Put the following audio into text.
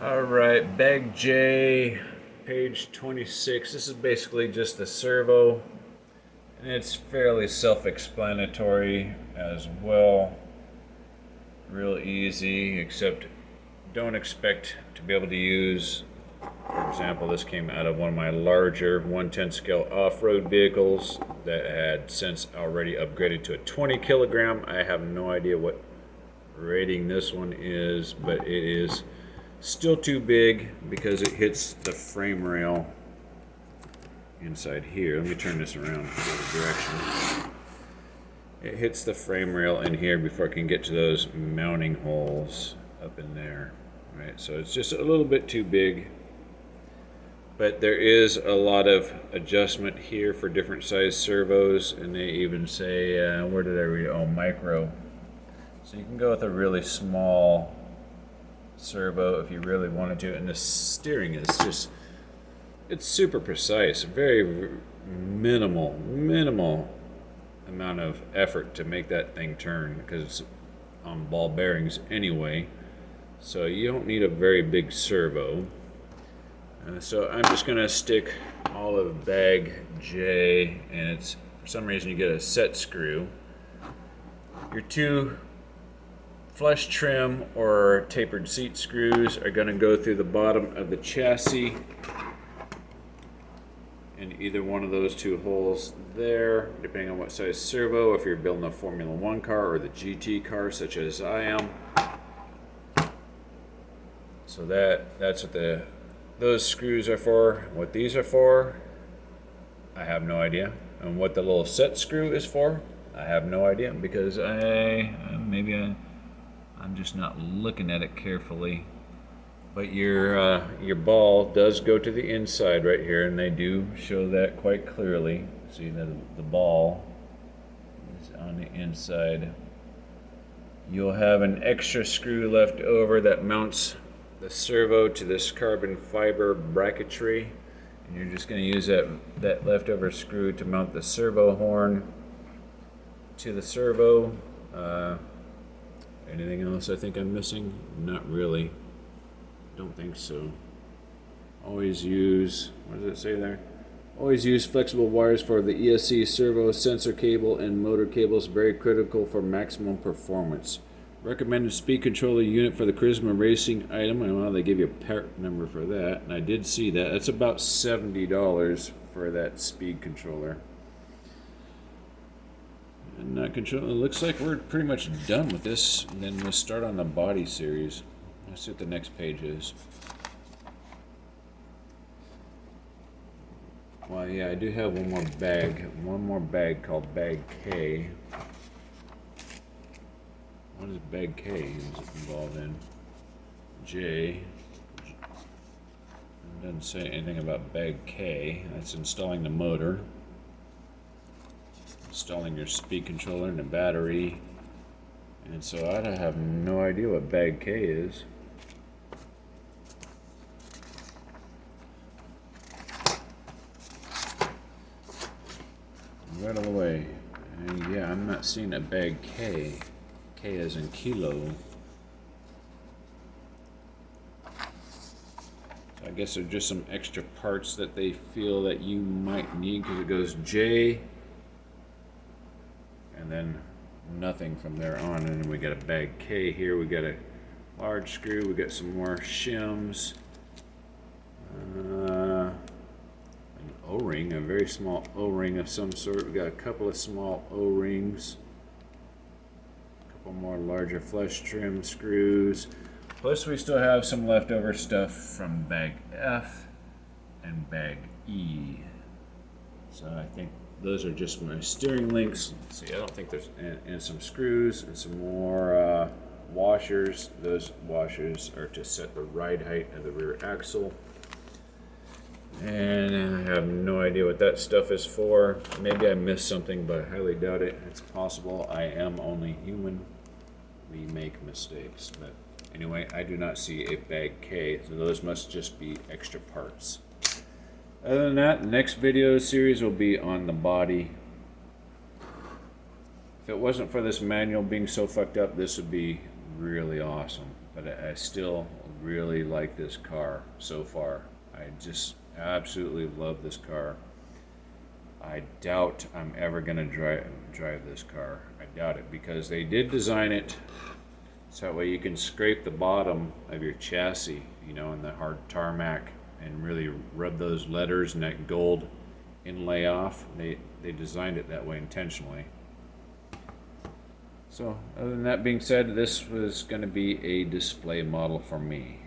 Alright, Bag J, page 26. This is basically just the servo, and it's fairly self-explanatory as well. Real easy, except don't expect to be able to use, for example, this came out of one of my larger 110 scale off-road vehicles that had since already upgraded to a 20 kilogram. I have no idea what rating this one is, but it is still too big because it hits the frame rail inside here. Let me turn this around the other direction. It hits the frame rail in here before it can get to those mounting holes up in there. Right, so it's just a little bit too big. But there is a lot of adjustment here for different size servos, and they even say, where did I read it? Oh, micro. So you can go with a really small servo if you really wanted to, and the steering is just, it's super precise, very minimal amount of effort to make that thing turn because it's on ball bearings anyway, so you don't need a very big servo. So I'm just going to stick all of Bag J, and it's, for some reason you get a set screw. Your two flush trim or tapered seat screws are going to go through the bottom of the chassis in either one of those two holes there, depending on what size servo, if you're building a Formula 1 car or the GT car such as I am. So that's what those screws are for. What these are for, I have no idea. And what the little set screw is for, I have no idea, because I'm just not looking at it carefully. But your ball does go to the inside right here, and they do show that quite clearly. See that the ball is on the inside. You'll have an extra screw left over that mounts the servo to this carbon fiber bracketry, and you're just going to use that leftover screw to mount the servo horn to the servo. Anything else I think I'm missing? Not really. Don't think so. Always use, what does it say there? Always use flexible wires for the ESC servo sensor cable and motor cables, very critical for maximum performance. Recommended speed controller unit for the Charisma Racing item. I know they give you a part number for that, and I did see that. That's about $70 for that speed controller. And it looks like we're pretty much done with this. And then we'll start on the body series. Let's see what the next page is. Well, yeah, I do have one more bag called Bag K. What is Bag K involved in? J. It doesn't say anything about Bag K. That's installing the motor, installing your speed controller and the battery. And so I have no idea what Bag K is. Right away. And yeah, I'm not seeing a Bag K. K as in kilo. So I guess they're just some extra parts that they feel that you might need, because it goes J and then nothing from there on. And then we got a Bag K here. We got a large screw. We got some more shims. An O-ring, a very small O-ring of some sort. We got a couple of small O-rings. A couple more larger flush trim screws. Plus we still have some leftover stuff from Bag F and Bag E. So I think those are just my steering links. Let's see, I don't think there's, and some screws and some more washers. Those washers are to set the ride height of the rear axle. And I have no idea what that stuff is for. Maybe I missed something, but I highly doubt it. It's possible. I am only human. We make mistakes. But anyway, I do not see a Bag K, so those must just be extra parts. Other than that, the next video series will be on the body. If it wasn't for this manual being so fucked up, this would be really awesome. But I still really like this car so far. I just absolutely love this car. I doubt I'm ever going to drive this car. I doubt it, because they did design it so that way you can scrape the bottom of your chassis, you know, in the hard tarmac, and really rub those letters and that gold inlay off. They designed it that way intentionally. So, other than that being said, this was going to be a display model for me.